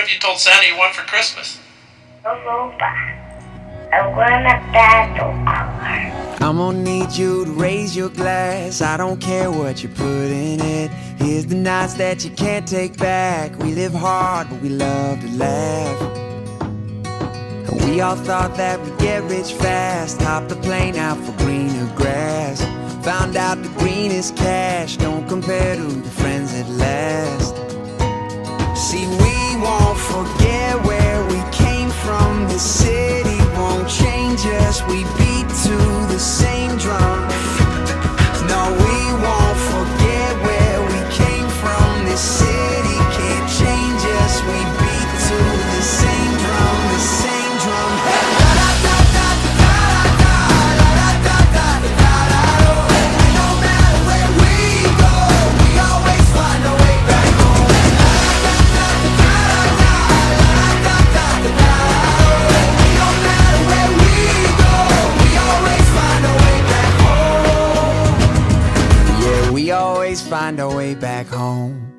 have you told Santa you want for Christmas? I want a battle car. I'm gonna need you to raise your glass. I don't care what you put in it. Here's the nights that you can't take back. We live hard, but we love to laugh. And we all thought that we'd get rich fast. Hopped the plane out for greener grass. Found out the greenest cash don't compare to the friends that last. See, we won't forget where we came from. This city won't change us. We beat to the same drum. No, we won't forget where we came from. This city can't change us. We beat to the same drum, the same drum. No matter where we go, we always find a way back home. No matter where we go, we always find a way back home. Yeah, we always find our way back home.